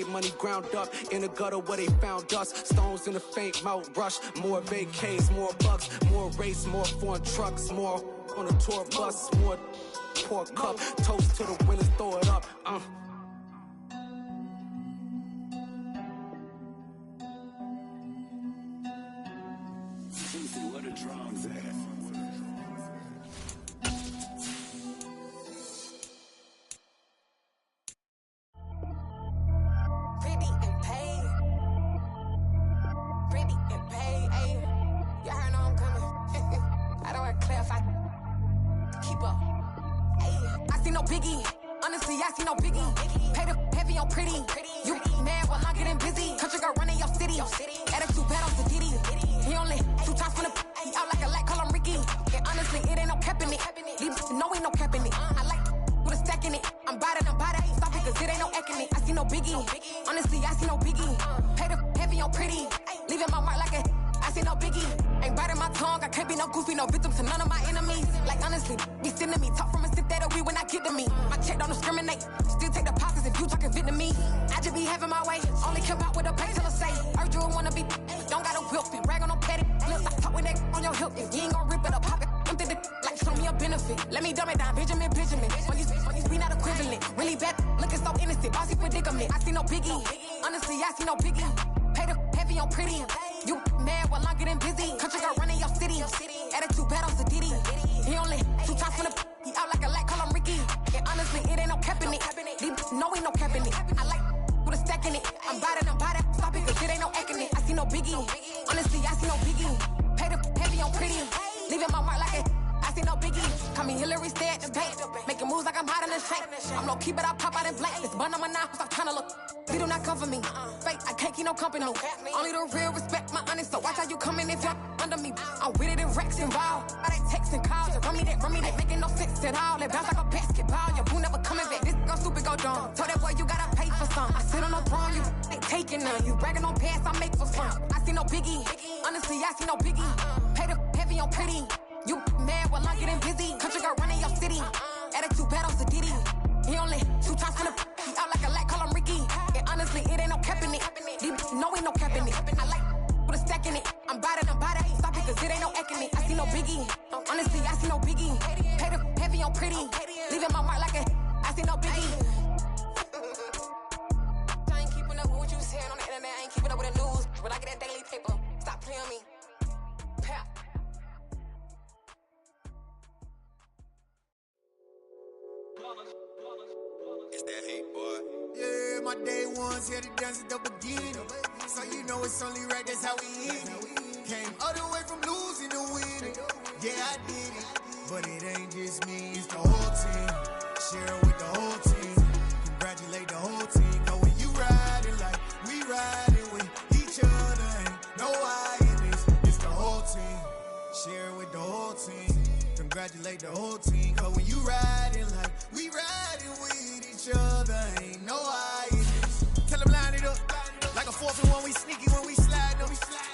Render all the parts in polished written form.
made money ground up in the gutter where they found us. Stones in the faint mouth rush. More vacays, more bucks, more race, more foreign trucks, more on a tour bus, more pour cup. Toast to the winners, throw it up. Where the drums at? Biggie, honestly, I see no biggie. Pay the heavy on pretty. You mad while I'm getting busy. Country girl running your city. Attitude bad off the Diddy. He only 2 times from the he out like a light, call him Ricky. And honestly, it ain't no cap in it. No, ain't no cap in it. I like with a stack in it. I'm bad it. Stop it, cause it ain't no acting it. I see no biggie. Honestly, I see no biggie. Pay the heavy on pretty. Leaving my mark like a I see no biggie. Ain't biting my tongue. I can't be no goofy, no victim to none of my enemies. Like honestly, be sending me talk from a sip that we when I get to me. My check don't discriminate. Still take the pockets if you talking Vietnamese. I just be having my way. Only come out with a pay till I say. Heard you wanna be. Don't got a whip. Brag on no petty. Look, I talk with that on your hip. If you ain't gon' rip it up, pocket. Empty the like show me a benefit. Let me dumb it down, Benjamin. When you be not equivalent. Really bad, looking so innocent. Bossy predicament. I see no biggie. Honestly, I see no biggie. Pay the heavy on pretty. You mad while I'm getting busy. Country girl running your city. Attitude bad off the Diddy. He only 2 times from the he out like a light, call him Ricky. And honestly, it ain't no cap in it. No, ain't no cap in it. I like with a stack in it. I'm bad it. Stop it, cause it ain't no acting it. I see no biggie. Honestly, I see no biggie. Pay the heavy on pretty. Leaving my mark like it. I see no biggie. Call me Hillary, stay at the bank. Making moves like I'm hot in the shank. I'm low key, but I pop out in blank. This bun on my knife, stop trying to look. They do not come for me. Fake, I can't keep no company. Only the real respect my honest. So watch how you coming if you're under me. I'm with it in Rex involved. I they text and calls. Run me that making no sense at all. They bounce like a basketball. Your boo never coming back. This go stupid, go dumb. Told that boy you gotta pay for some. I sit on the throne, you ain't taking none. You bragging on past, I make for fun. I see no biggie. Honestly, I see no biggie. Pay the heavy on pretty. You mad while I'm getting busy. Country girl running your city. Attitude bad off the Diddy. He only 2 times from the he out like a light, call him Ricky. And honestly, it ain't no cap in it. No, ain't no cap in it. I like with a stack in it. I'm bad it. Stop it, cause it ain't no acting it. I see no biggie. Honestly, I see no biggie. Pay the heavy on pretty. Leaving my mark like a I see no biggie. I ain't keeping up with what you saying on the internet. I ain't keeping up with the news. When I get that daily paper, stop playing me. Pap. It's that hate, boy. Yeah, my day ones here to dance at the beginning. So you know it's only right, that's how we hit it. Came all the way from losing to winning. Yeah, I did it. But it ain't just me, it's the whole team. Share it with the whole team. Congratulate the whole team. Cause when you riding like we riding with each other, ain't no I in this. It's the whole team. Share it with the whole team. Congratulate the whole team. Cause when you riding like we riding with each other, ain't no I in this. Tell them line it up. Like a 4th and 1, we sneaky when we slide them.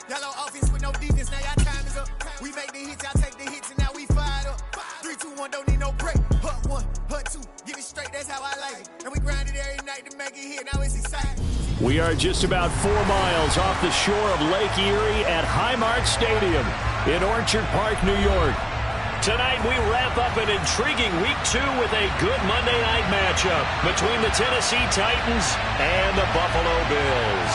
Y'all on offense with no defense, now y'all time is up. We make the hits, y'all take the hits, and now we fired up. 3, 2, 1, don't need no break. Hut 1, hut 2, get it straight, that's how I like it. And we grind it every night to make it hit, now it's exciting. We are just about 4 miles off the shore of Lake Erie at Highmark Stadium in Orchard Park, New York. Tonight we wrap up an intriguing Week 2 with a good Monday night matchup between the Tennessee Titans and the Buffalo Bills.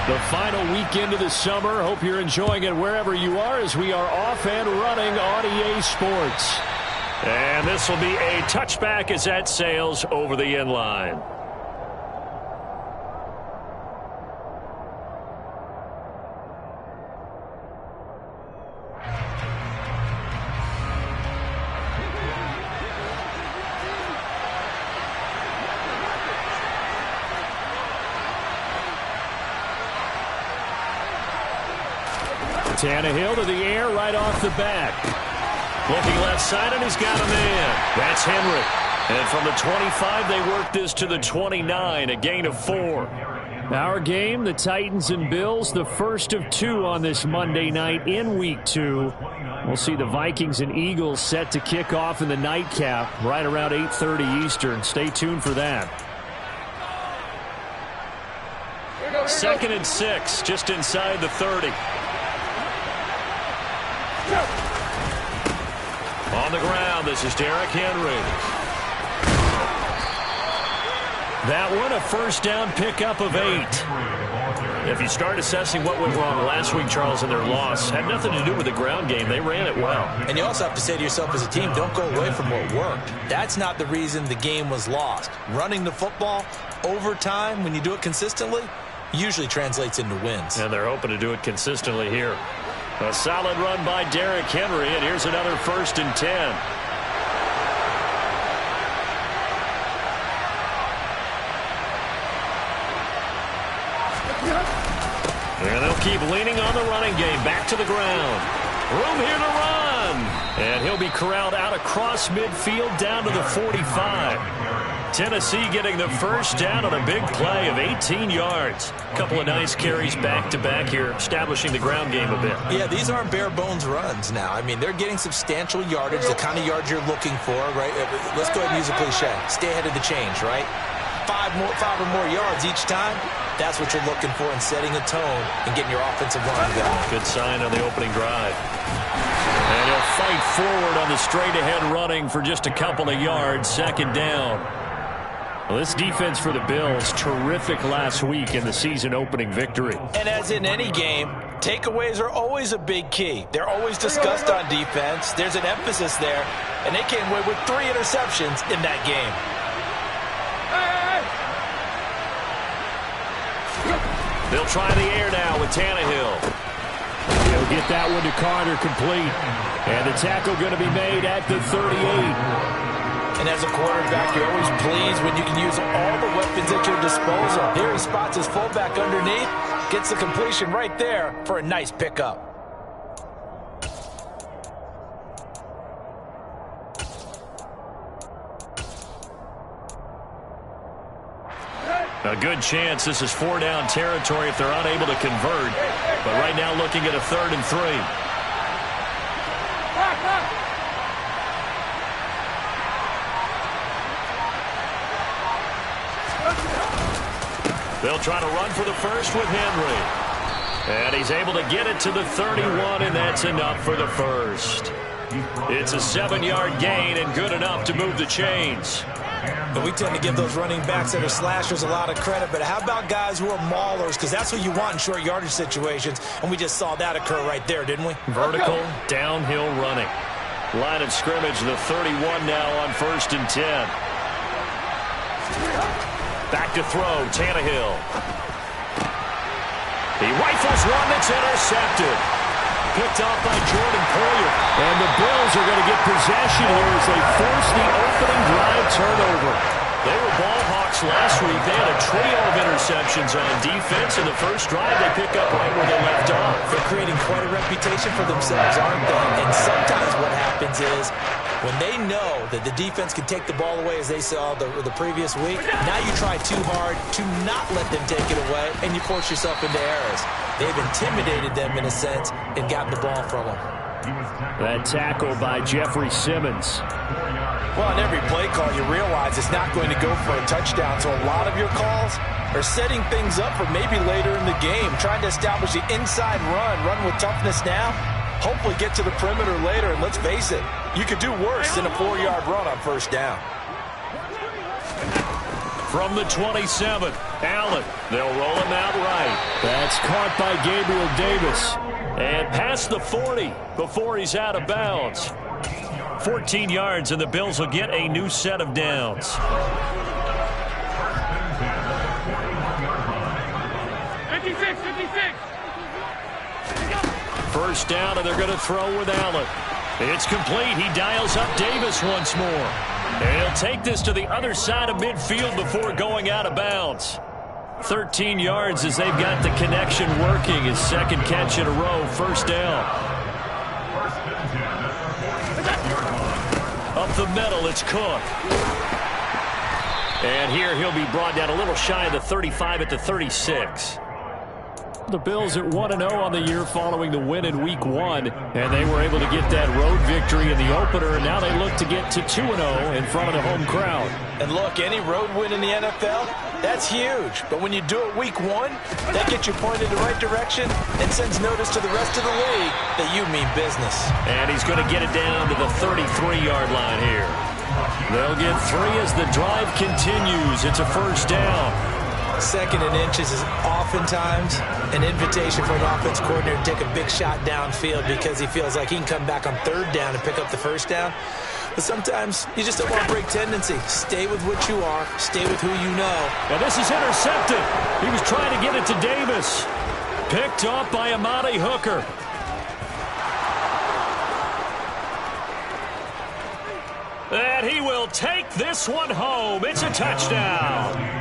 The final weekend of the summer. Hope you're enjoying it wherever you are as we are off and running on EA Sports. And this will be a touchback as that sails over the end line. Tannehill to the air right off the bat. Looking left side, and he's got a man. That's Henry. And from the 25, they work this to the 29, a gain of 4. Our game, the Titans and Bills, the first of 2 on this Monday night in Week 2. We'll see the Vikings and Eagles set to kick off in the nightcap right around 8:30 Eastern. Stay tuned for that. 2nd and 6, just inside the 30. On the ground, this is Derrick Henry. That one, a first down pickup of 8. If you start assessing what went wrong last week, Charles, in their loss, had nothing to do with the ground game. They ran it well. And you also have to say to yourself as a team, don't go away from what worked. That's not the reason the game was lost. Running the football over time, when you do it consistently, usually translates into wins. And they're hoping to do it consistently here. A solid run by Derrick Henry, and here's another 1st and 10. And they'll keep leaning on the running game. Back to the ground. Room here to run. And he'll be corralled out across midfield down to the 45. Tennessee getting the first down on a big play of 18 yards. A couple of nice carries back-to-back here, establishing the ground game a bit. Yeah, these aren't bare-bones runs now. I mean, they're getting substantial yardage, the kind of yards you're looking for, right? Let's go ahead and use a cliche. Stay ahead of the change, right? 5 or more yards each time. That's what you're looking for in setting a tone and getting your offensive line going. Good sign on the opening drive. And he'll fight forward on the straight-ahead running for just a couple of yards. 2nd down. Well, this defense for the Bills, terrific last week in the season-opening victory. And as in any game, takeaways are always a big key. They're always discussed on defense. There's an emphasis there, and they came away with 3 interceptions in that game. They'll try the air now with Tannehill. He'll get that one to Carter complete. And the tackle going to be made at the 38. And as a quarterback, you're always pleased when you can use all the weapons at your disposal. Here he spots his fullback underneath, gets the completion right there for a nice pickup. A good chance this is 4-down territory if they're unable to convert. But right now looking at a 3rd and 3. They'll try to run for the first with Henry. And he's able to get it to the 31, and that's enough for the first. It's a 7-yard gain and good enough to move the chains. And we tend to give those running backs that are slashers a lot of credit, but how about guys who are maulers? Because that's what you want in short yardage situations, and we just saw that occur right there, didn't we? Vertical, downhill running. Line of scrimmage, the 31 now on 1st and 10. Back to throw, Tannehill. He rifles one that's intercepted. Picked off by Jordan Poyer. And the Bills are going to get possession here as they force the opening drive turnover. They were ball hawks last week. They had a trio of interceptions on defense. In the first drive, they pick up right where they left off. They're creating quite a reputation for themselves, aren't they? And sometimes what happens is when they know that the defense can take the ball away, as they saw the previous week, now you try too hard to not let them take it away, and you force yourself into errors. They've intimidated them in a sense and gotten the ball from them. That tackle by Jeffrey Simmons. Well, on every play call, you realize it's not going to go for a touchdown, so a lot of your calls are setting things up for maybe later in the game, trying to establish the inside run with toughness now, hopefully get to the perimeter later, and let's face it, you could do worse than a 4-yard run on 1st down. From the 27, Allen. They'll roll him out right. That's caught by Gabriel Davis. And past the 40 before he's out of bounds. 14 yards, and the Bills will get a new set of downs. 56. First down, and they're going to throw with Allen. It's complete. He dials up Davis once more. And he'll take this to the other side of midfield before going out of bounds. 13 yards as they've got the connection working. His 2nd catch in a row, 1st down. Up the middle, it's Cook. And here he'll be brought down a little shy of the 35 at the 36. The Bills at 1-0 on the year following the win in Week 1, and they were able to get that road victory in the opener, and now they look to get to 2-0 in front of the home crowd. And look, any road win in the NFL, that's huge. But when you do it Week 1, that gets you pointed in the right direction and sends notice to the rest of the league that you mean business. And he's going to get it down to the 33-yard line here. They'll get 3 as the drive continues. It's a first down. Second and inches is oftentimes an invitation for an offense coordinator to take a big shot downfield because he feels like he can come back on third down and pick up the first down. But sometimes you just don't want to break tendency. Stay with what you are. Stay with who you know. And this is intercepted. He was trying to get it to Davis. Picked off by Amani Hooker. And he will take this one home. It's a touchdown.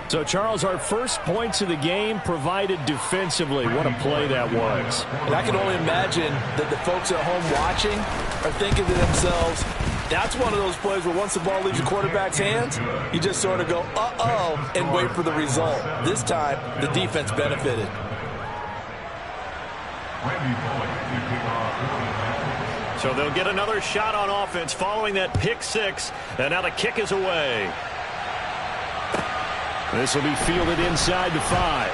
So, Charles, our first points of the game provided defensively. What a play that was. And I can only imagine that the folks at home watching are thinking to themselves, that's one of those plays where once the ball leaves the quarterback's hands, you just sort of go, uh-oh, and wait for the result. This time, the defense benefited. So they'll get another shot on offense following that pick 6, and now the kick is away. This will be fielded inside the 5.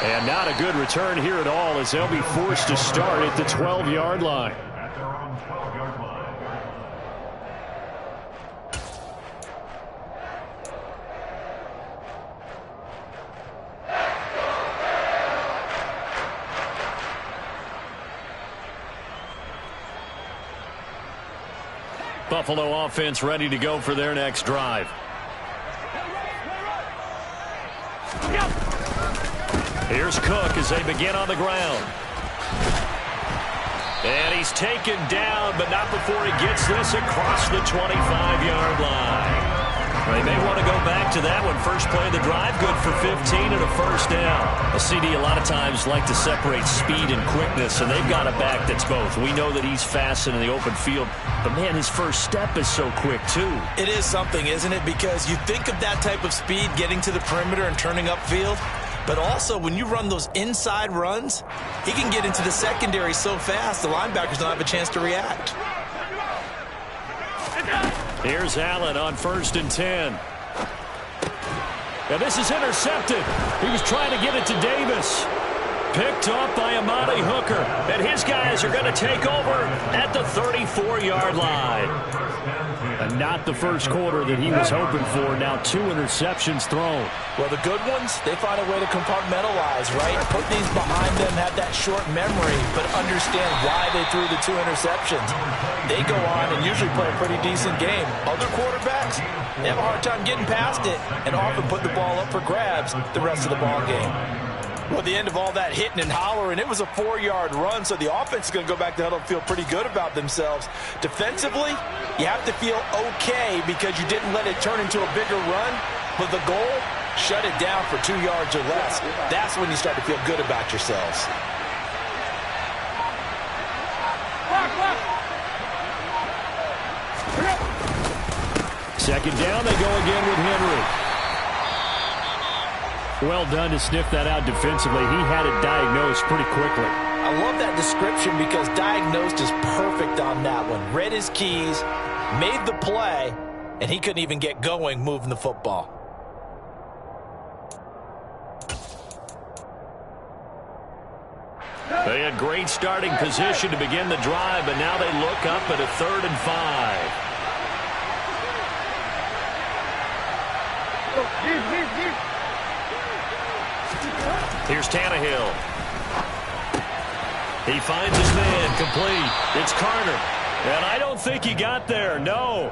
And not a good return here at all as they'll be forced to start at the 12-yard line. Buffalo offense ready to go for their next drive. Here's Cook as they begin on the ground. And he's taken down, but not before he gets this across the 25-yard line. They may want to go back to that one. First play of the drive, good for 15 and a first down. A CD a lot of times like to separate speed and quickness, and they've got a back that's both. We know that he's fast in the open field, but, man, his first step is so quick, too. It is something, isn't it? Because you think of that type of speed getting to the perimeter and turning upfield, but also when you run those inside runs, he can get into the secondary so fast the linebackers don't have a chance to react. Here's Allen on 1st and 10. Now this is intercepted. He was trying to get it to Davis. Picked off by Amani Hooker. And his guys are going to take over at the 34-yard line. And not the first quarter that he was hoping for. Now 2 interceptions thrown. Well, the good ones, they find a way to compartmentalize, right? Put these behind them, have that short memory, but understand why they threw the 2 interceptions. They go on and usually play a pretty decent game. Other quarterbacks, they have a hard time getting past it and often put the ball up for grabs the rest of the ball game. Well, at the end of all that hitting and hollering, it was a 4-yard run, so the offense is going to go back to the huddle and feel pretty good about themselves. Defensively, you have to feel okay because you didn't let it turn into a bigger run, but the goal, shut it down for 2 yards or less. That's when you start to feel good about yourselves. Second down, they go again with Henry. Well done to sniff that out defensively. He had it diagnosed pretty quickly. I love that description because diagnosed is perfect on that one. Read his keys, made the play, and he couldn't even get going moving the football. They had great starting position to begin the drive, but now they look up at a 3rd and 5. Here's Tannehill. He finds his man, complete. It's Carter. And I don't think he got there, no.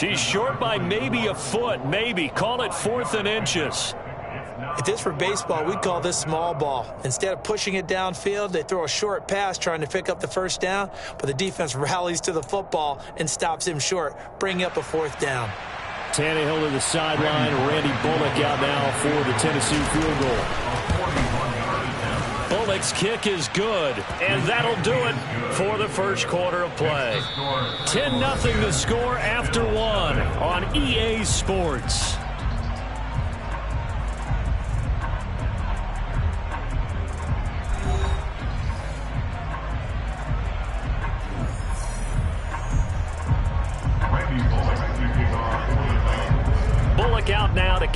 He's short by maybe a foot, maybe. Call it 4th and inches. If this were baseball, we'd call this small ball. Instead of pushing it downfield, they throw a short pass trying to pick up the first down, but the defense rallies to the football and stops him short, bringing up a 4th down. Tannehill to the sideline. Randy Bullock out now for the Tennessee field goal. Bullock's kick is good, and that'll do it for the first quarter of play. 10-0 the score after 1 on EA Sports.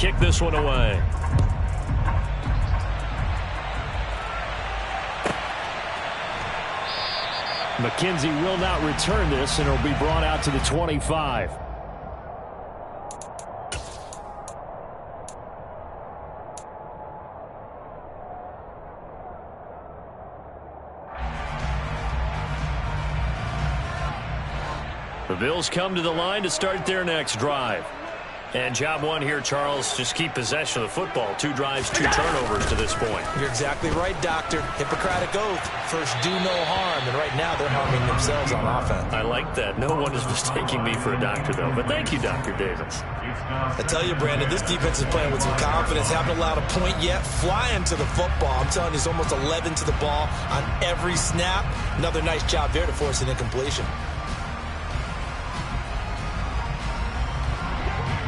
kick this one away. McKenzie will not return this, and it'll be brought out to the 25. The Bills come to the line to start their next drive. And job one here, Charles, just keep possession of the football. 2 drives, 2 turnovers to this point. You're exactly right, Doctor. Hippocratic oath. First, do no harm. And right now, they're harming themselves on offense. I like that. No one is mistaking me for a doctor, though. But thank you, Dr. Davis. I tell you, Brandon, this defense is playing with some confidence. Haven't allowed a point yet. Flying to the football. I'm telling you, it's almost 11 to the ball on every snap. Another nice job there to force an incompletion.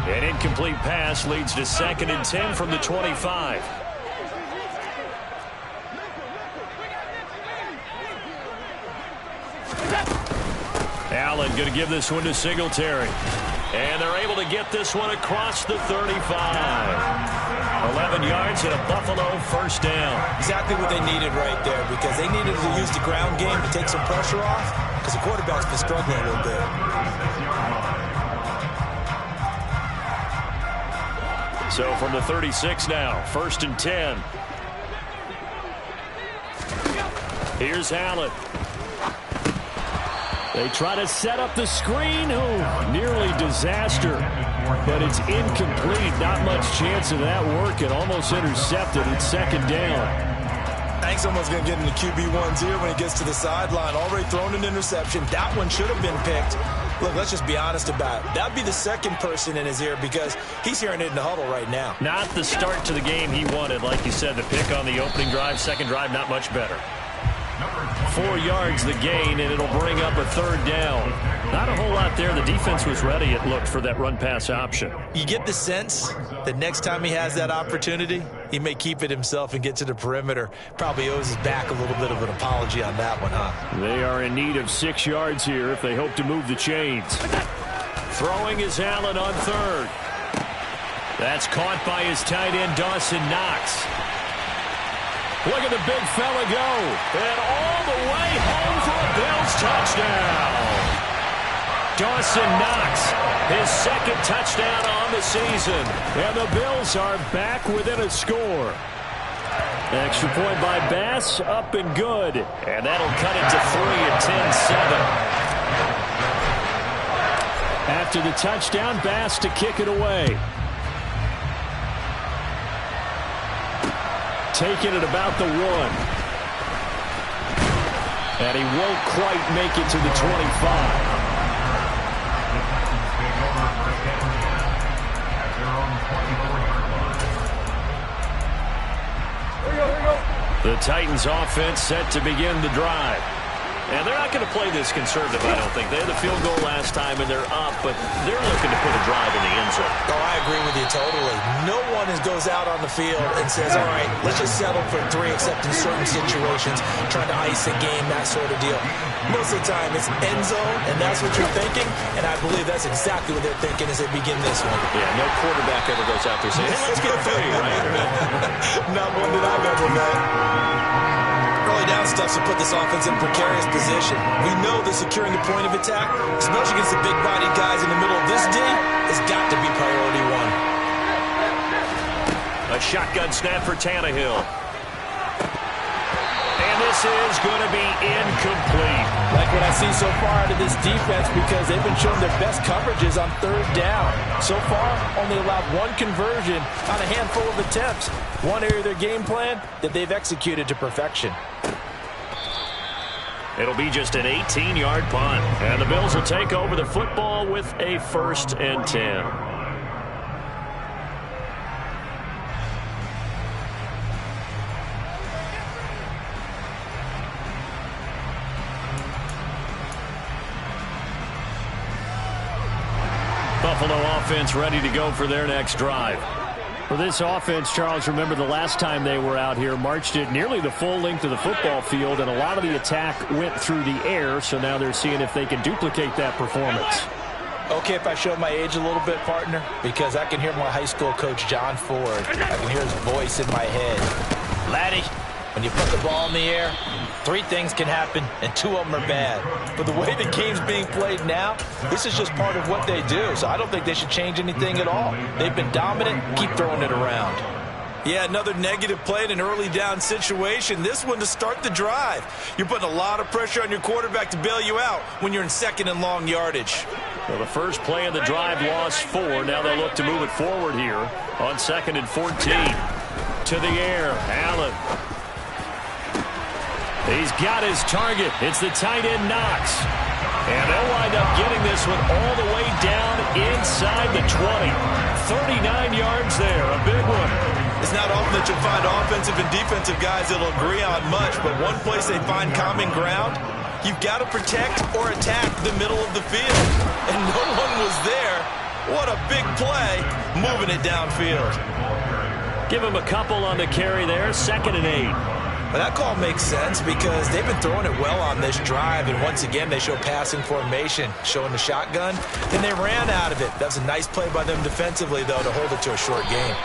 An incomplete pass leads to 2nd and 10 from the 25. Allen going to give this one to Singletary. And they're able to get this one across the 35. 11 yards and a Buffalo first down. Exactly what they needed right there, because they needed to use the ground game to take some pressure off, because the quarterback's been struggling a little bit. So from the 36 now, 1st and 10. Here's Allen. They try to set up the screen. Oh, nearly disaster. But it's incomplete. Not much chance of that working. Almost intercepted. It's 2nd down. Hank's almost going to get in the QB1's ear when he gets to the sideline. Already thrown an interception. That one should have been picked. Look, let's just be honest about it. That'd be the second person in his ear, because he's hearing it in the huddle right now. Not the start to the game he wanted. Like you said, the pick on the opening drive, second drive, not much better. 4 yards the gain, and it'll bring up a 3rd down. Not a whole lot there. The defense was ready, it looked, for that run-pass option. You get the sense that next time he has that opportunity, he may keep it himself and get to the perimeter. Probably owes his back a little bit of an apology on that one, huh? They are in need of 6 yards here if they hope to move the chains. Throwing is Allen on 3rd. That's caught by his tight end, Dawson Knox. Look at the big fella go. And all the way home for a Bills touchdown. Dawson Knox, his 2nd touchdown on the season. And the Bills are back within a score. Extra point by Bass, up and good. And that'll cut it to 3 and 10-7. After the touchdown, Bass to kick it away. Taking it about the 1. And he won't quite make it to the 25. The Titans offense set to begin the drive. And they're not going to play this conservative, I don't think. They had the field goal last time, and they're up, but they're looking to put a drive in the end zone. Oh, I agree with you totally. No one goes out on the field and says, all right, let's just settle for 3, except in certain situations, trying to ice a game, that sort of deal. Most of the time, it's end zone, and that's what you're thinking, and I believe that's exactly what they're thinking as they begin this one. Yeah, no quarterback ever goes out there saying, hey, let's get 3, right? Not one that I've ever met. Early down stuff to put this offense in precarious position. We know that securing the point of attack, especially against the big-bodied guys in the middle of this D, has got to be priority 1. A shotgun snap for Tannehill. And this is going to be incomplete. Like what I see so far out of this defense, because they've been showing their best coverages on 3rd down. So far, only allowed 1 conversion on a handful of attempts. One area of their game plan that they've executed to perfection. It'll be just an 18-yard punt. And the Bills will take over the football with a 1st and 10. Buffalo offense ready to go for their next drive. For this offense, Charles, remember the last time they were out here, marched it nearly the full length of the football field, and a lot of the attack went through the air, so now they're seeing if they can duplicate that performance. Okay, if I show my age a little bit, partner, because I can hear my high school coach, John Ford. I can hear his voice in my head. Laddie, when you put the ball in the air, 3 things can happen, and 2 of them are bad. But the way the game's being played now, this is just part of what they do. So I don't think they should change anything at all. They've been dominant. Keep throwing it around. Yeah, another negative play in an early down situation. This one to start the drive. You're putting a lot of pressure on your quarterback to bail you out when you're in 2nd and long yardage. Well, the first play of the drive lost 4. Now they'll look to move it forward here on 2nd and 14. To the air, Allen. He's got his target. It's the tight end, Knox. And they'll wind up getting this one all the way down inside the 20. 39 yards there, a big one. It's not often that you'll find offensive and defensive guys that'll agree on much, but one place they find common ground, you've got to protect or attack the middle of the field. And no one was there. What a big play, moving it downfield. Give him a couple on the carry there, 2nd and 8. Well, that call makes sense because they've been throwing it well on this drive, and once again they show passing formation, showing the shotgun, and they ran out of it. That was a nice play by them defensively, though, to hold it to a short game.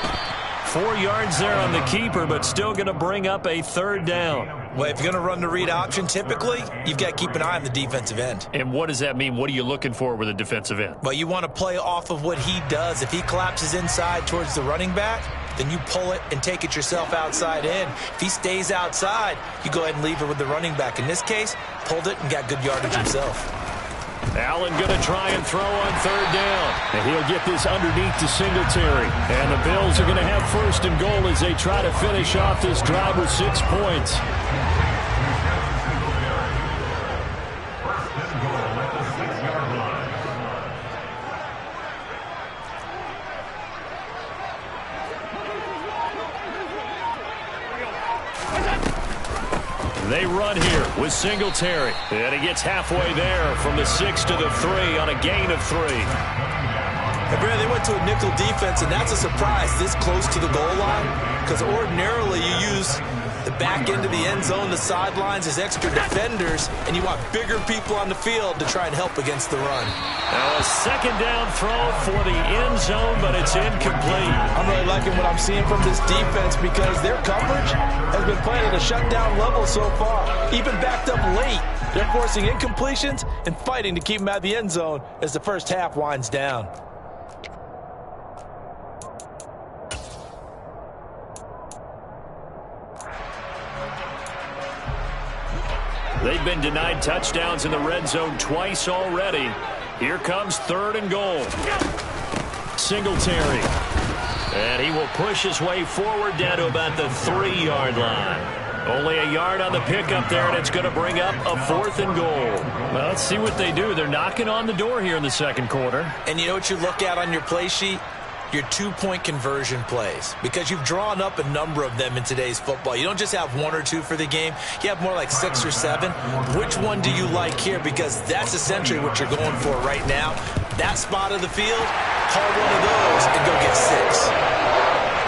4 yards there on the keeper, but still going to bring up a 3rd down. Well, if you're going to run the read option, typically, you've got to keep an eye on the defensive end. And what does that mean? What are you looking for with a defensive end? Well, you want to play off of what he does. If he collapses inside towards the running back, then you pull it and take it yourself outside in. If he stays outside, you go ahead and leave it with the running back. In this case, pulled it and got good yardage himself. Allen going to try and throw on 3rd down. And he'll get this underneath to Singletary. And the Bills are going to have 1st and goal as they try to finish off this drive with 6 points. They run here with Singletary. And he gets halfway there from the 6 to the 3 on a gain of 3. Hey, Brad, they went to a nickel defense, and that's a surprise this close to the goal line because ordinarily you use the back end of the end zone, the sidelines as extra defenders, and you want bigger people on the field to try and help against the run. Now a 2nd down throw for the end zone, but it's incomplete. I'm really liking what I'm seeing from this defense because their coverage has been playing at a shutdown level so far. Even backed up late, they're forcing incompletions and fighting to keep them out of the end zone as the first half winds down. They've been denied touchdowns in the red zone twice already. Here comes 3rd and goal. Singletary. And he will push his way forward down to about the 3-yard line. Only a yard on the pickup there, and it's going to bring up a 4th and goal. Well, let's see what they do. They're knocking on the door here in the 2nd quarter. And you know what you look at on your play sheet? Your 2-point conversion plays, because you've drawn up a number of them in today's football. You don't just have 1 or 2 for the game. You have more like 6 or 7. Which one do you like here? Because that's essentially what you're going for right now. That spot of the field, call one of those and go get 6.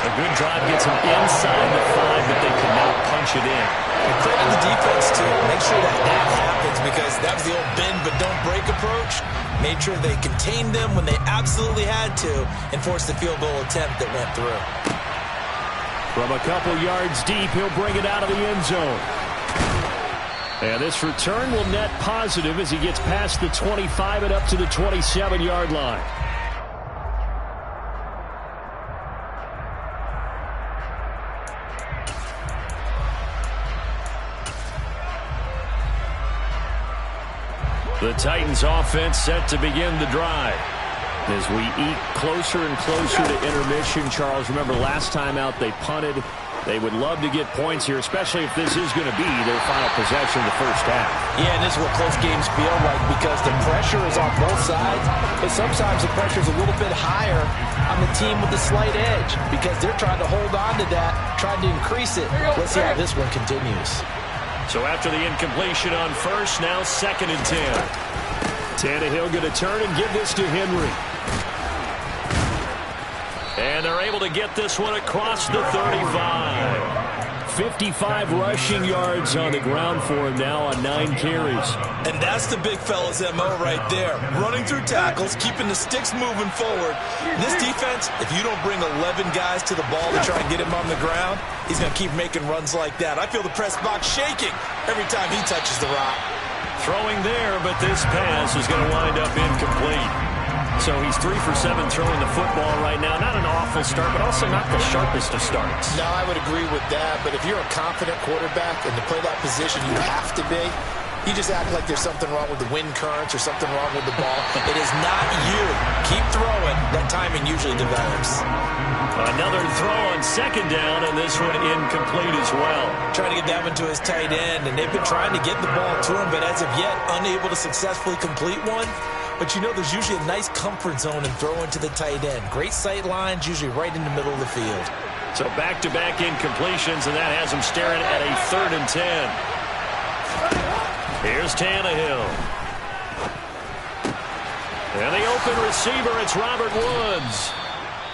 A good drive gets them inside the 5, but they could not punch it in. And credit the defense, too. Make sure that happens because that was the old bend but don't break approach. Made sure they contained them when they absolutely had to and forced the field goal attempt that went through. From a couple yards deep, he'll bring it out of the end zone. And this return will net positive as he gets past the 25 and up to the 27-yard line. The Titans offense set to begin the drive. As we eat closer and closer to intermission, Charles, remember last time out they punted. They would love to get points here, especially if this is going to be their final possession of the first half. Yeah, and this is what close games feel like because the pressure is on both sides, but sometimes the pressure is a little bit higher on the team with the slight edge because they're trying to hold on to that, trying to increase it. Let's see how this one continues. So after the incompletion on 1st, now 2nd and 10. Tannehill going to turn and give this to Henry. And they're able to get this one across the 35. 55 rushing yards on the ground for him now on 9 carries. And that's the big fella's MO right there. Running through tackles, keeping the sticks moving forward. This defense, if you don't bring 11 guys to the ball to try and get him on the ground, he's going to keep making runs like that. I feel the press box shaking every time he touches the rock. Throwing there, but this pass is going to wind up incomplete. So he's 3 for 7 throwing the football right now. Not an awful start, but also not the sharpest of starts. No, I would agree with that. But if you're a confident quarterback and to play that position, you have to be. You just act like there's something wrong with the wind currents or something wrong with the ball. It is not you. Keep throwing. That timing usually develops. Another throw on second down, and this one incomplete as well. Trying to get that one to his tight end, and they've been trying to get the ball to him, but as of yet, unable to successfully complete one. But you know there's usually a nice comfort zone in throwing to the tight end. Great sight lines, usually right in the middle of the field. So back-to-back incompletions, and that has him staring at a 3rd and 10. Here's Tannehill. And the open receiver, it's Robert Woods.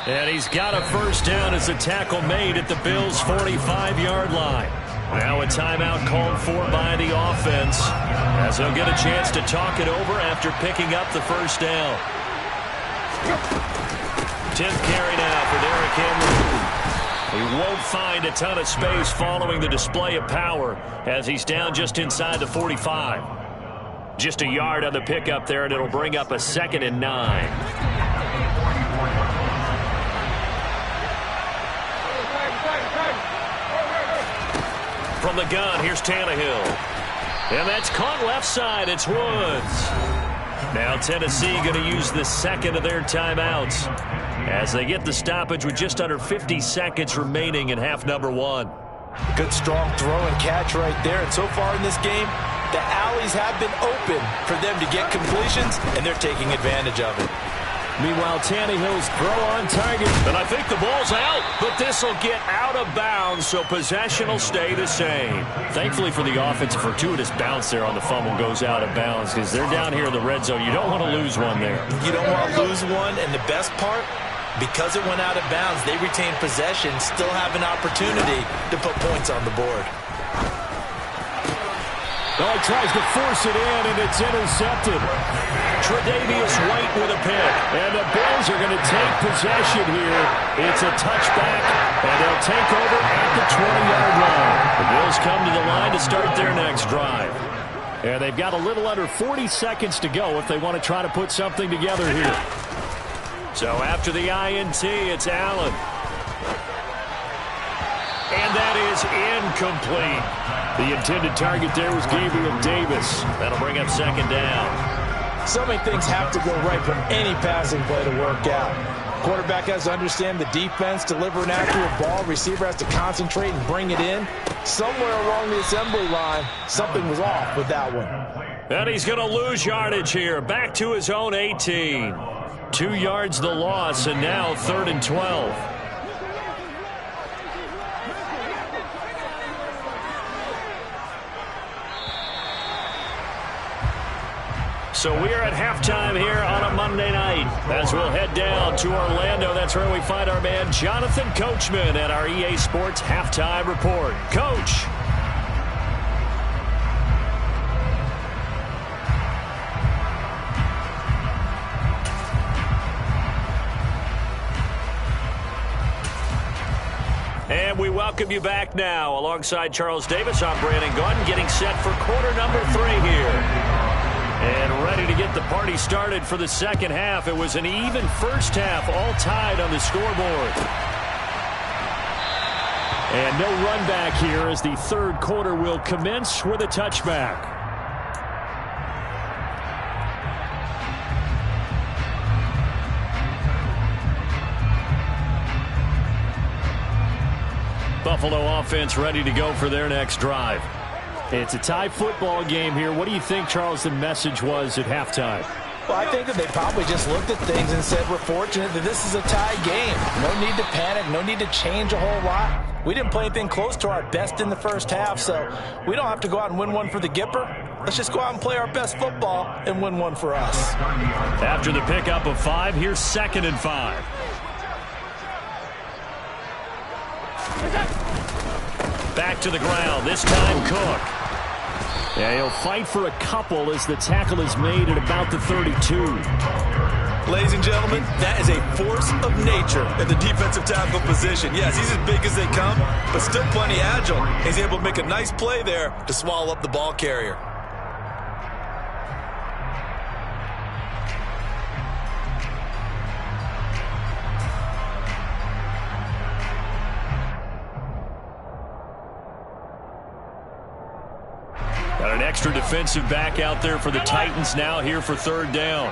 And he's got a first down as the tackle made at the Bills' 45-yard line. Now a timeout called for by the offense, as they'll get a chance to talk it over after picking up the first down. 10th carry now for Derrick Henry. He won't find a ton of space following the display of power as he's down just inside the 45. Just a yard on the pickup there, and it'll bring up a 2nd and 9. From the gun, here's Tannehill. And that's caught left side. It's Woods. Now Tennessee going to use the second of their timeouts as they get the stoppage with just under 50 seconds remaining in half number 1. Good strong throw and catch right there. And so far in this game, the alleys have been open for them to get completions, and they're taking advantage of it. Meanwhile, Tannehill's throw on target. And I think the ball's out, but this will get out of bounds, so possession will stay the same. Thankfully for the offense, a fortuitous bounce there on the fumble goes out of bounds because they're down here in the red zone. You don't want to lose one there. You don't want to lose one, and the best part, because it went out of bounds, they retain possession, still have an opportunity to put points on the board. Oh, he tries to force it in, and it's intercepted. Tre'Davious White with a pick. And the Bills are going to take possession here. It's a touchback, and they'll take over at the 20-yard line. The Bills come to the line to start their next drive. And they've got a little under 40 seconds to go if they want to try to put something together here. So after the INT, it's Allen. And that is incomplete. The intended target there was Gabriel Davis. That'll bring up 2nd down. So many things have to go right for any passing play to work out. Quarterback has to understand the defense, deliver an accurate ball. Receiver has to concentrate and bring it in. Somewhere along the assembly line, something was off with that one. And he's going to lose yardage here. Back to his own 18. 2 yards the loss, and now 3rd and 12. So we are at halftime here on a Monday night as we'll head down to Orlando. That's where we find our man Jonathan Coachman at our EA Sports Halftime Report. Coach. And we welcome you back now. Alongside Charles Davis, I'm Brandon Gunn, getting set for quarter number 3 here. And ready to get the party started for the second half. It was an even first half, all tied on the scoreboard. And no run back here as the third quarter will commence with a touchback. Buffalo offense ready to go for their next drive. It's a tie football game here. What do you think, Charles, the message was at halftime? Well, I think that they probably just looked at things and said, we're fortunate that this is a tie game. No need to panic. No need to change a whole lot. We didn't play anything close to our best in the first half, so we don't have to go out and win one for the Gipper. Let's just go out and play our best football and win one for us. After the pickup of 5, here's 2nd and 5. back to the ground. This time Cook. Yeah, he'll fight for a couple as the tackle is made at about the 32. Ladies and gentlemen, that is a force of nature at the defensive tackle position. Yes, he's as big as they come, but still plenty agile. He's able to make a nice play there to swallow up the ball carrier. Got an extra defensive back out there for the Titans now here for third down.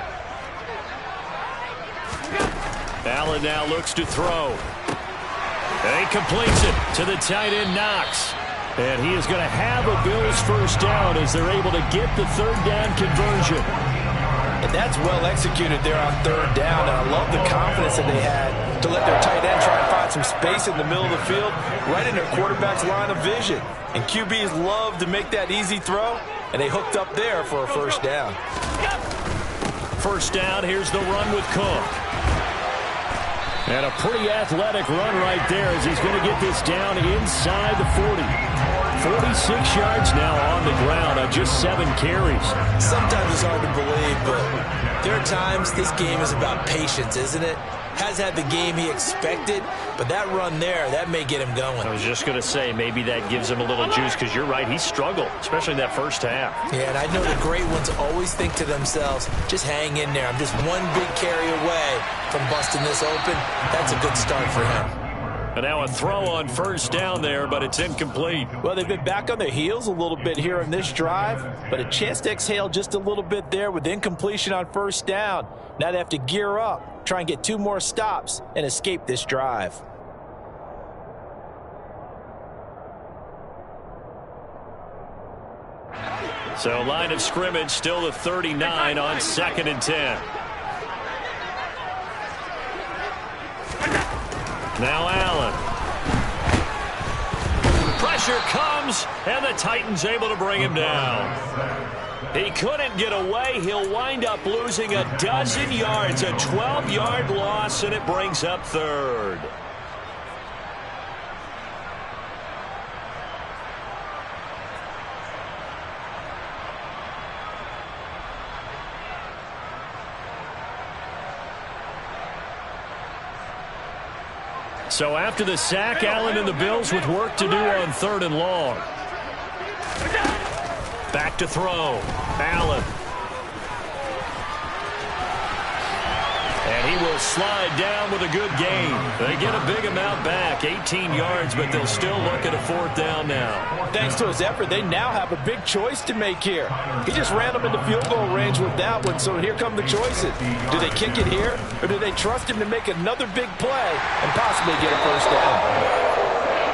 Allen now looks to throw. And he completes it to the tight end, Knox. And he is going to have a Bills first down as they're able to get the third down conversion. And that's well executed there on third down. And I love the confidence that they had to let their tight end try and find some space in the middle of the field, right in their quarterback's line of vision. And QBs love to make that easy throw, and they hooked up there for a first down. First down, here's the run with Cook. And a pretty athletic run right there as he's going to get this down inside the 40. 46 yards now on the ground on just 7 carries. Sometimes it's hard to believe, but there are times this game is about patience, isn't it? Has had the game he expected, but that run there, that may get him going. I was just going to say, maybe that gives him a little juice, because you're right, he struggled, especially in that first half. Yeah, and I know the great ones always think to themselves, just hang in there. I'm just one big carry away from busting this open. That's a good start for him. And now a throw on first down there, but it's incomplete. Well, they've been back on their heels a little bit here in this drive, but a chance to exhale just a little bit there with incompletion on first down. Now they have to gear up, try and get 2 more stops, and escape this drive. So line of scrimmage still the 39 on 2nd and 10. Now Allen. Pressure comes, and the Titans able to bring him down. He couldn't get away. He'll wind up losing a dozen yards, a 12-yard loss, and it brings up third. So after the sack, Allen and the Bills with work to do on 3rd and long. Back to throw. Allen. And he will slide down with a good gain. They get a big amount back, 18 yards, but they'll still look at a 4th down now. Thanks to his effort, they now have a big choice to make here. He just ran them into field goal range with that one, so here come the choices. Do they kick it here, or do they trust him to make another big play and possibly get a first down?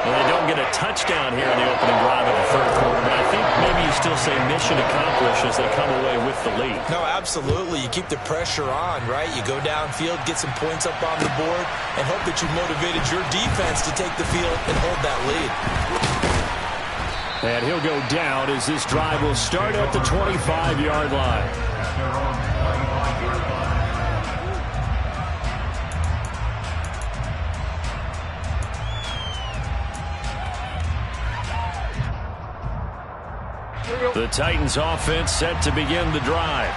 Well, they don't get a touchdown here in the opening drive of the 3rd quarter, but I think maybe you still say mission accomplished as they come away with the lead. No, absolutely. You keep the pressure on, right? You go downfield, get some points up on the board, and hope that you motivated your defense to take the field and hold that lead. And he'll go down as this drive will start at the 25-yard line. The Titans offense set to begin the drive.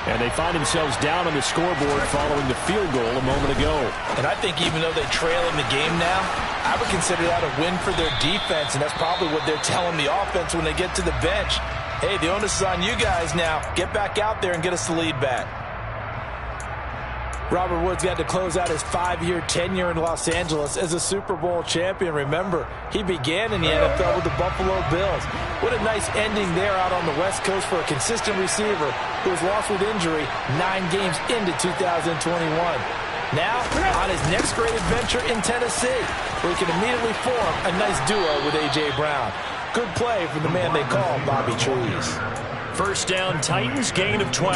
And they find themselves down on the scoreboard following the field goal a moment ago. And I think even though they trail in the game now, I would consider that a win for their defense, and that's probably what they're telling the offense when they get to the bench. Hey, the onus is on you guys now. Get back out there and get us the lead back. Robert Woods got to close out his 5-year tenure in Los Angeles as a Super Bowl champion. Remember, he began in the NFL with the Buffalo Bills. What a nice ending there out on the West Coast for a consistent receiver who was lost with injury 9 games into 2021. Now, on his next great adventure in Tennessee, where he can immediately form a nice duo with A.J. Brown. Good play from the man they call Bobby Trees. First down, Titans, gain of 12.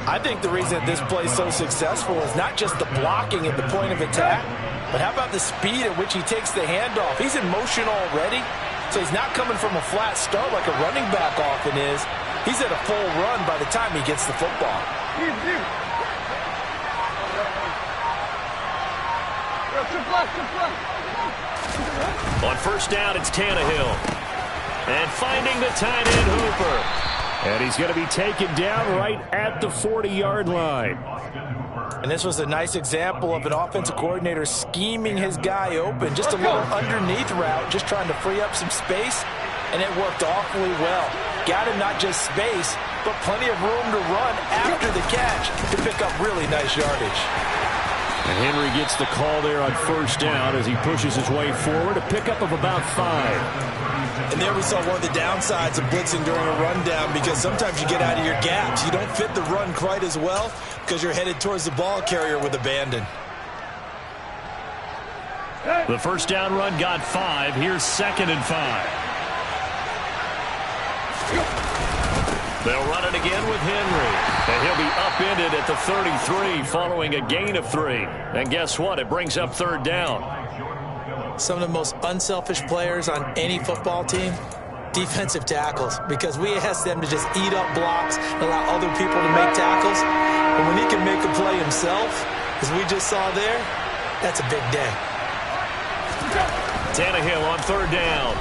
I think the reason that this play is so successful is not just the blocking at the point of attack, but how about the speed at which he takes the handoff? He's in motion already, so he's not coming from a flat start like a running back often is. He's at a full run by the time he gets the football. On first down, it's Tannehill. And finding the tight end Hooper. And he's going to be taken down right at the 40-yard line. And this was a nice example of an offensive coordinator scheming his guy open. Just a little underneath route, just trying to free up some space. And it worked awfully well. Got him not just space, but plenty of room to run after the catch to pick up really nice yardage. And Henry gets the call there on first down as he pushes his way forward, a pickup of about 5. And there we saw one of the downsides of blitzing during a rundown, because sometimes you get out of your gaps. You don't fit the run quite as well because you're headed towards the ball carrier with abandon. The first down run got 5. Here's 2nd and 5. They'll run it again with Henry. And he'll be upended at the 33 following a gain of 3. And guess what? It brings up 3rd down. Some of the most unselfish players on any football team, defensive tackles, because we ask them to just eat up blocks and allow other people to make tackles. And when he can make a play himself, as we just saw there, that's a big day. Tannehill on 3rd down.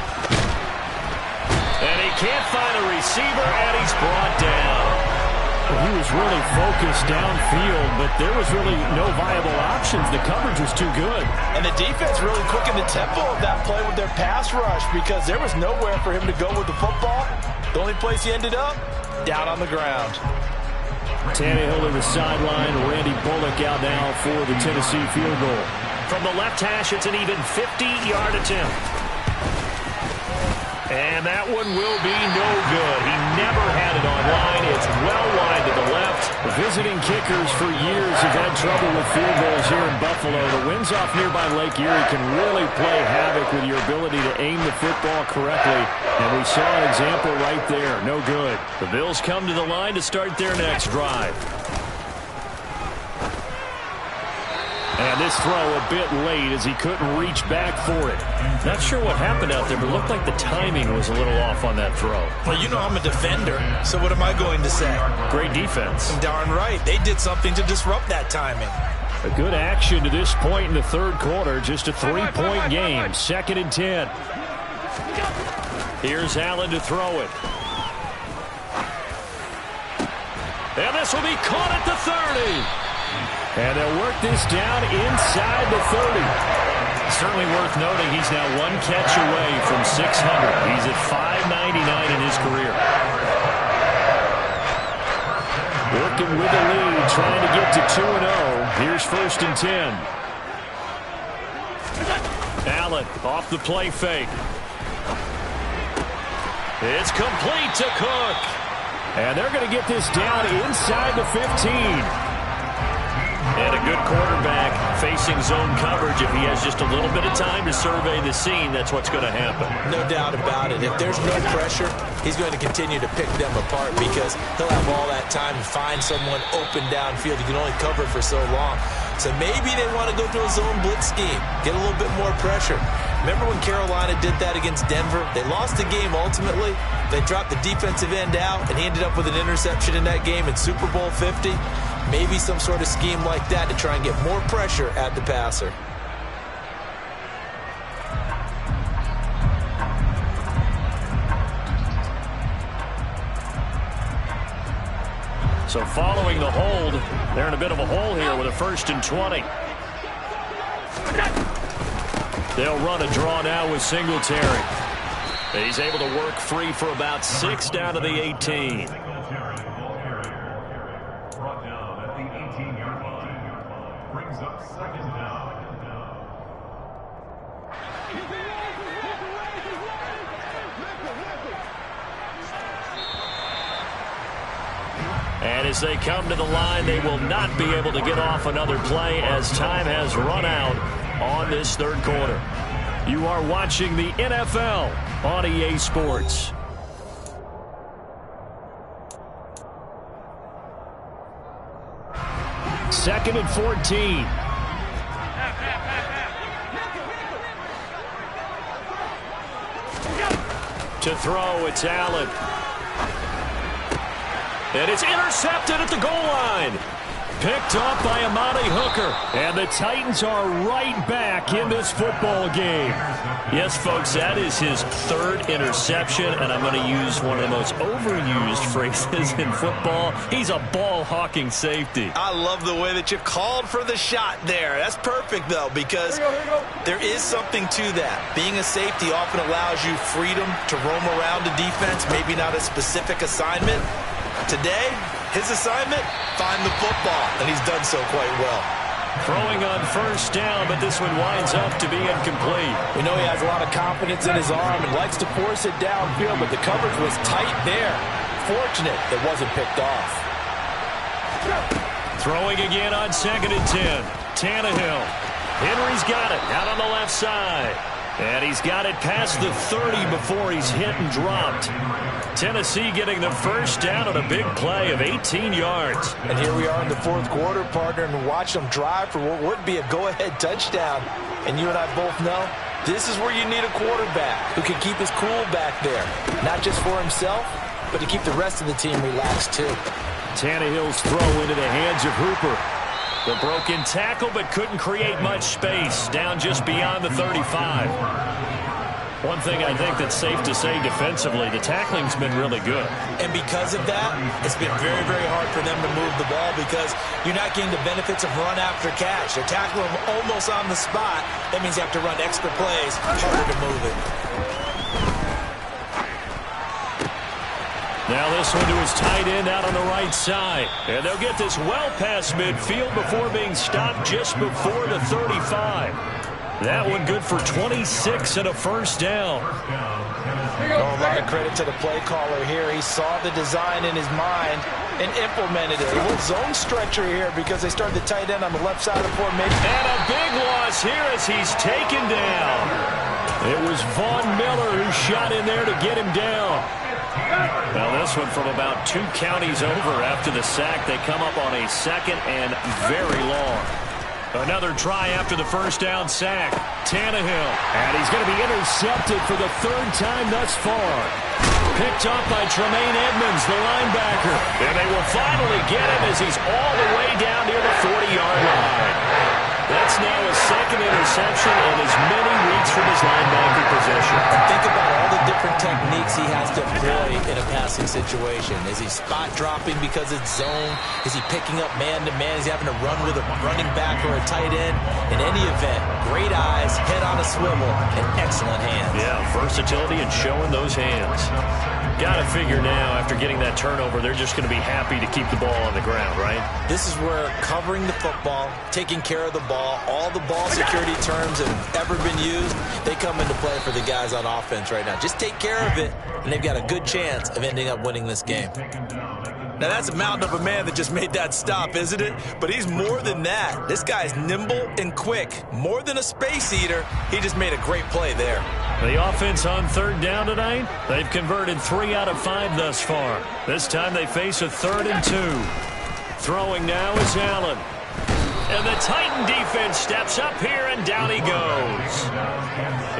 And he can't find a receiver, and he's brought down. Well, he was really focused downfield, but there was really no viable options. The coverage was too good. And the defense really quickened the tempo of that play with their pass rush, because there was nowhere for him to go with the football. The only place he ended up, down on the ground. Tannehill to the sideline. Randy Bullock out now for the Tennessee field goal. From the left hash, it's an even 50-yard attempt. And that one will be no good. He never had it online. It's well wide to the left. The visiting kickers for years have had trouble with field goals here in Buffalo. The winds off nearby Lake Erie can really play havoc with your ability to aim the football correctly. And we saw an example right there. No good. The Bills come to the line to start their next drive. And this throw a bit late as he couldn't reach back for it. Not sure what happened out there, but it looked like the timing was a little off on that throw. Well, you know I'm a defender, so what am I going to say? Great defense. Darn right. They did something to disrupt that timing. A good action to this point in the 3rd quarter. Just a 3-point game. 2nd and 10. Here's Allen to throw it. And this will be caught at the 30. And they'll work this down inside the 30. Certainly worth noting he's now 1 catch away from 600. He's at 599 in his career. Working with the lead, trying to get to 2-0. Here's 1st and 10. Allen off the play fake. It's complete to Cook. And they're going to get this down inside the 15. And a good quarterback facing zone coverage. If he has just a little bit of time to survey the scene, that's what's going to happen. No doubt about it. If there's no pressure, he's going to continue to pick them apart, because he'll have all that time to find someone open downfield. You can only cover for so long. So maybe they want to go to a zone blitz scheme, get a little bit more pressure. Remember when Carolina did that against Denver? They lost the game ultimately. They dropped the defensive end out, and he ended up with an interception in that game in Super Bowl 50. Maybe some sort of scheme like that to try and get more pressure at the passer. So following the hold, they're in a bit of a hole here with a 1st and 20. They'll run a draw now with Singletary. He's able to work free for about 6 down to the 18. And as they come to the line, they will not be able to get off another play as time has run out on this 3rd quarter. You are watching the NFL on EA Sports. Second and 14. To throw, it's Allen. And it's intercepted at the goal line. Picked off by Amani Hooker. And the Titans are right back in this football game. Yes, folks, that is his third interception, and I'm going to use one of the most overused phrases in football. He's a ball-hawking safety. I love the way that you called for the shot there. That's perfect, though, because there is something to that. Being a safety often allows you freedom to roam around the defense, maybe not a specific assignment. Today, his assignment, find the football, and he's done so quite well. Throwing on first down, but this one winds up to be incomplete. We know he has a lot of confidence in his arm and likes to force it downfield, but the coverage was tight there. Fortunate it wasn't picked off. Throwing again on 2nd and 10. Tannehill. Henry's got it out on the left side. And he's got it past the 30 before he's hit and dropped. Tennessee getting the first down on a big play of 18 yards. And here we are in the fourth quarter, partner, and watch them drive for what would be a go-ahead touchdown. And you and I both know this is where you need a quarterback who can keep his cool back there. Not just for himself, but to keep the rest of the team relaxed, too. Tannehill's throw into the hands of Hooper. The broken tackle, but couldn't create much space. Down just beyond the 35. One thing I think that's safe to say defensively, the tackling's been really good. And because of that, it's been very, very hard for them to move the ball because you're not getting the benefits of run after catch. They're tackling them almost on the spot. That means you have to run extra plays, harder to move it. Now this one to his tight end out on the right side. And they'll get this well past midfield before being stopped just before the 35. That one good for 26 and a first down. A lot of credit to the play caller here. He saw the design in his mind and implemented it. A little zone stretcher here because they started the tight end on the left side of the formation. And a big loss here as he's taken down. It was Von Miller who shot in there to get him down. Now this one from about 2 counties over after the sack. They come up on a 2nd and very long. Another try after the first down sack. Tannehill. And he's going to be intercepted for the 3rd time thus far. Picked off by Tremaine Edmonds, the linebacker. And they will finally get him as he's all the way down near the 40-yard line. That's now a 2nd interception in as many weeks from his linebacker position. And think about all the different techniques he has to employ in a passing situation. Is he spot dropping because it's zone? Is he picking up man-to-man? Is he having to run with a running back or a tight end? In any event, great eyes, head on a swivel, and excellent hands. Yeah, versatility and showing those hands. Got to figure now, after getting that turnover, they're just going to be happy to keep the ball on the ground, right? This is where covering the football, taking care of the ball, all the ball security terms that have ever been used, they come into play for the guys on offense right now. Just take care of it, and they've got a good chance of ending up winning this game. Now, that's a mountain of a man that just made that stop, isn't it? But he's more than that. This guy's nimble and quick. More than a space eater, he just made a great play there. The offense on 3rd down tonight, they've converted 3 out of 5 thus far. This time they face a 3rd and 2. Throwing now is Allen. And the Titan defense steps up here, and down he goes.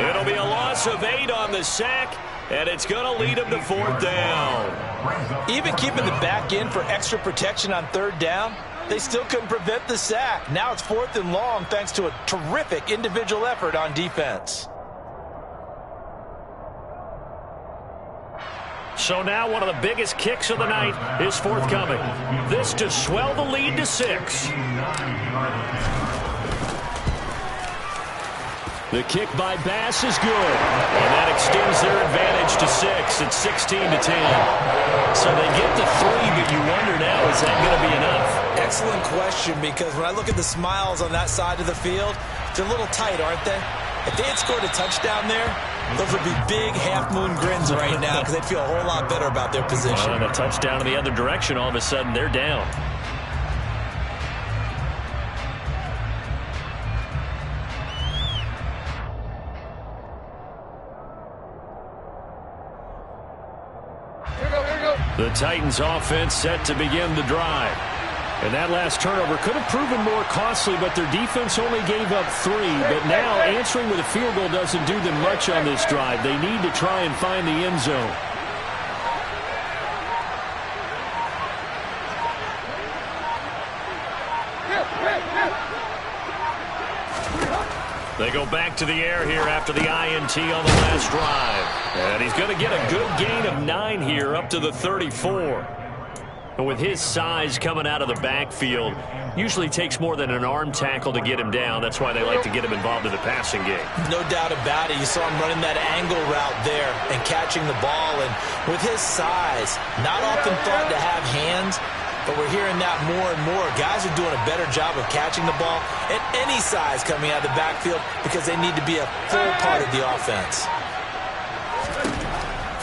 It'll be a loss of 8 on the sack, and it's going to lead him to 4th down. Even keeping the back in for extra protection on 3rd down, they still couldn't prevent the sack. Now it's 4th and long thanks to a terrific individual effort on defense. So now one of the biggest kicks of the night is forthcoming. This to swell the lead to 6. The kick by Bass is good. And that extends their advantage to 6. It's 16-10. So they get the 3, but you wonder now, is that going to be enough? Excellent question, because when I look at the smiles on that side of the field, they're a little tight, aren't they? If they had scored a touchdown there, those would be big half-moon grins right now because they'd feel a whole lot better about their position. And a touchdown in the other direction, all of a sudden they're down. The Titans offense set to begin the drive. And that last turnover could have proven more costly, but their defense only gave up 3. But now answering with a field goal doesn't do them much on this drive. They need to try and find the end zone. They go back to the air here after the INT on the last drive. And he's going to get a good gain of 9 here up to the 34. And with his size coming out of the backfield, usually takes more than an arm tackle to get him down. That's why they like to get him involved in the passing game. No doubt about it. You saw him running that angle route there and catching the ball. And with his size, not often thought to have hands, but we're hearing that more and more. Guys are doing a better job of catching the ball at any size coming out of the backfield because they need to be a full part of the offense.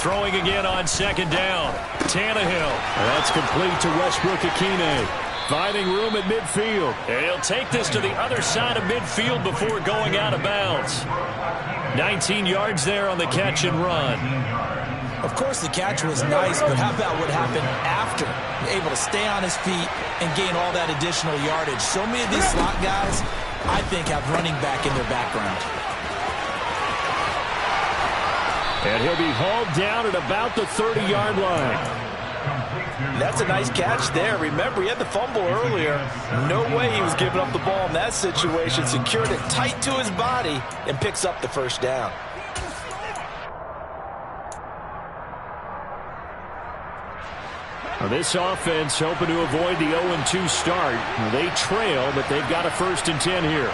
Throwing again on second down. Tannehill. That's complete to Westbrook-Ikhine. Finding room at midfield. And he'll take this to the other side of midfield before going out of bounds. 19 yards there on the catch and run. Of course, the catch was nice, but how about what happened after? Able to stay on his feet and gain all that additional yardage. So many of these slot guys, I think, have running back in their background. And he'll be hauled down at about the 30-yard line. That's a nice catch there. Remember, he had the fumble earlier. No way he was giving up the ball in that situation. Secured it tight to his body and picks up the first down. Now this offense hoping to avoid the 0-2 start. They trail, but they've got a 1st and 10 here.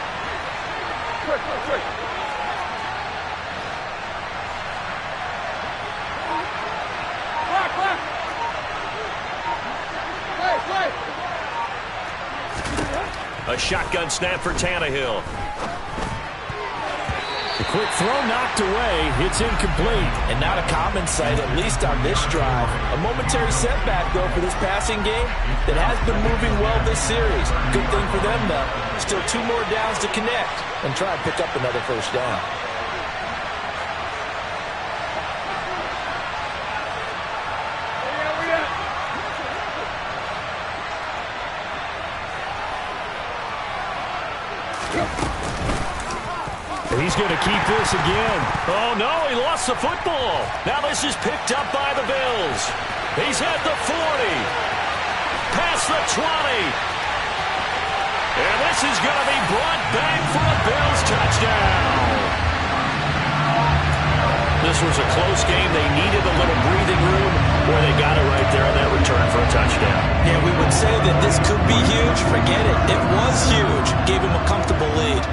A shotgun snap for Tannehill. The quick throw knocked away. It's incomplete. And not a common sight, at least on this drive. A momentary setback, though, for this passing game that has been moving well this series. Good thing for them, though. Still 2 more downs to connect and try and pick up another first down. He's going to keep this again. Oh, no, he lost the football. Now this is picked up by the Bills. He's at the 40. Past the 20. And this is going to be brought back for a Bills touchdown. This was a close game. They needed a little breathing room. Boy, they got it right there on that return for a touchdown. Yeah, we would say that this could be huge. Forget it. It was huge. Gave him a comfortable lead.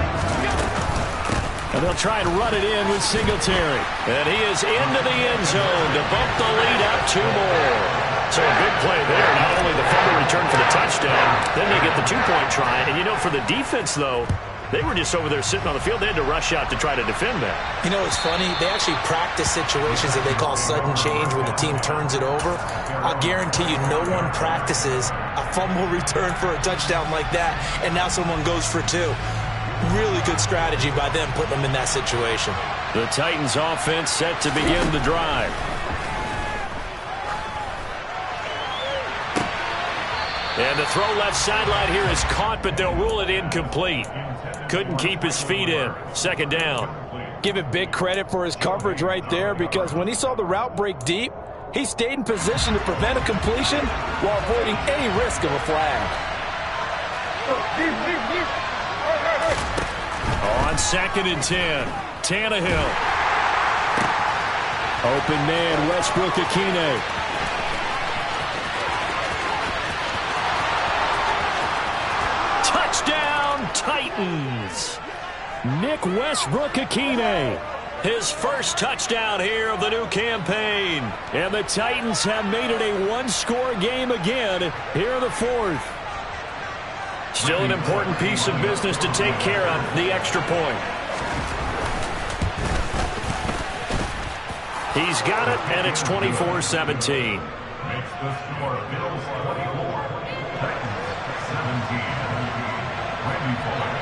And they'll try and run it in with Singletary. And he is into the end zone to bump the lead up 2 more. So a big play there. Not only the fumble return for the touchdown, then they get the 2-point try. And, you know, for the defense, though, they were just over there sitting on the field. They had to rush out to try to defend that. You know, it's funny. They actually practice situations that they call sudden change when the team turns it over. I'll guarantee you no one practices a fumble return for a touchdown like that, and now someone goes for 2. Really good strategy by them putting them in that situation. The Titans offense set to begin the drive. And the throw left sideline here is caught, but they'll rule it incomplete. Couldn't keep his feet in. 2nd down. Give it big credit for his coverage right there, because when he saw the route break deep, he stayed in position to prevent a completion while avoiding any risk of a flag. On 2nd and 10, Tannehill. Open man, Westbrook-Ikhine. Touchdown, Titans. Nick Westbrook-Ikhine. His first touchdown here of the new campaign. And the Titans have made it a 1-score game again here in the 4th. Still an important piece of business to take care of, the extra point. He's got it, and it's 24-17.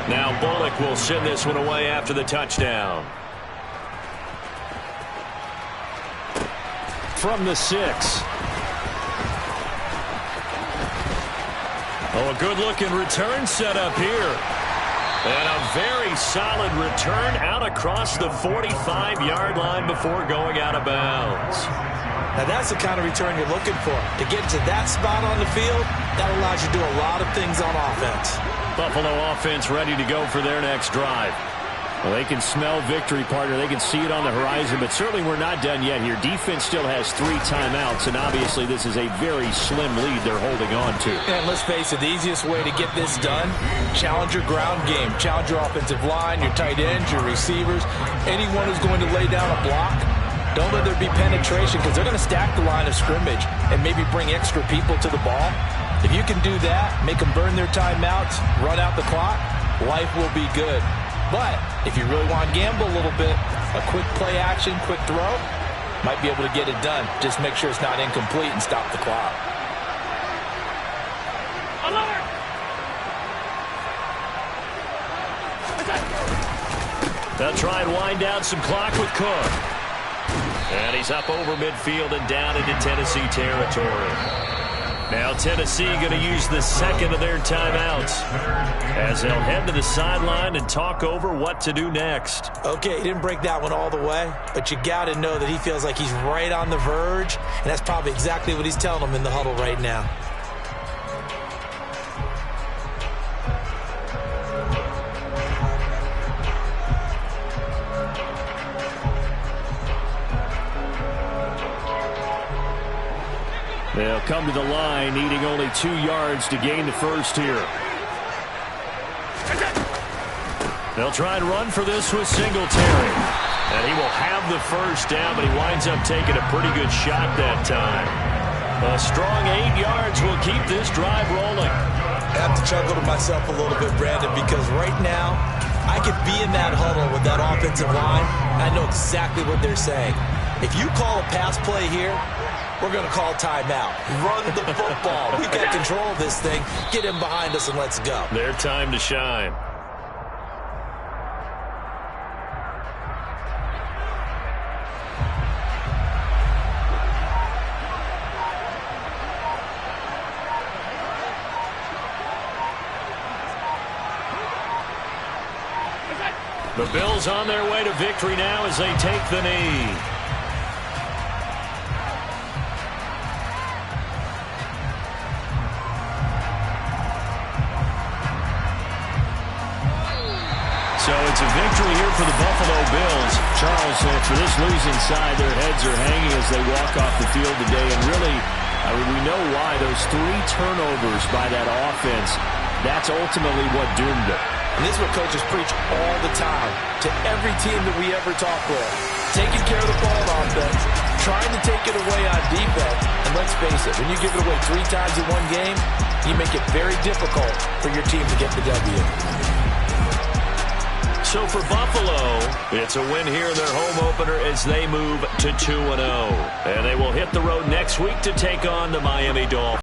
Now Bullock will send this one away after the touchdown. From the 6. Oh, a good-looking return set up here. And a very solid return out across the 45-yard line before going out of bounds. Now, that's the kind of return you're looking for. To get to that spot on the field, that allows you to do a lot of things on offense. Buffalo offense ready to go for their next drive. Well, they can smell victory, partner. They can see it on the horizon, but certainly we're not done yet here. Defense still has 3 timeouts, and obviously this is a very slim lead they're holding on to. And let's face it, the easiest way to get this done, challenge your ground game. Challenge your offensive line, your tight ends, your receivers, anyone who's going to lay down a block. Don't let there be penetration because they're going to stack the line of scrimmage and maybe bring extra people to the ball. If you can do that, make them burn their timeouts, run out the clock, life will be good. But if you really want to gamble a little bit, a quick play action, quick throw, might be able to get it done. Just make sure it's not incomplete and stop the clock. They'll try and wind down some clock with Cook. And he's up over midfield and down into Tennessee territory. Now Tennessee going to use the second of their timeouts as they'll head to the sideline and talk over what to do next. Okay, he didn't break that one all the way, but you got to know that he feels like he's right on the verge, and that's probably exactly what he's telling them in the huddle right now. They'll come to the line, needing only 2 yards to gain the first here. They'll try and run for this with Singletary. And he will have the first down, but he winds up taking a pretty good shot that time. A strong 8 yards will keep this drive rolling. I have to chuckle to myself a little bit, Brandon, because right now I could be in that huddle with that offensive line. I know exactly what they're saying. If you call a pass play here, we're going to call timeout. Run the football. We've got control of this thing. Get him behind us and let's go. Their time to shine. The Bills on their way to victory now as they take the knee. So it's a victory here for the Buffalo Bills. Charles, for this losing side, their heads are hanging as they walk off the field today. And really, we know why. Those 3 turnovers by that offense, that's ultimately what doomed them. And this is what coaches preach all the time to every team that we ever talk with. Taking care of the ball on offense, trying to take it away on defense. And let's face it, when you give it away 3 times in one game, you make it very difficult for your team to get the W. So for Buffalo, it's a win here in their home opener as they move to 2-0. And they will hit the road next week to take on the Miami Dolphins.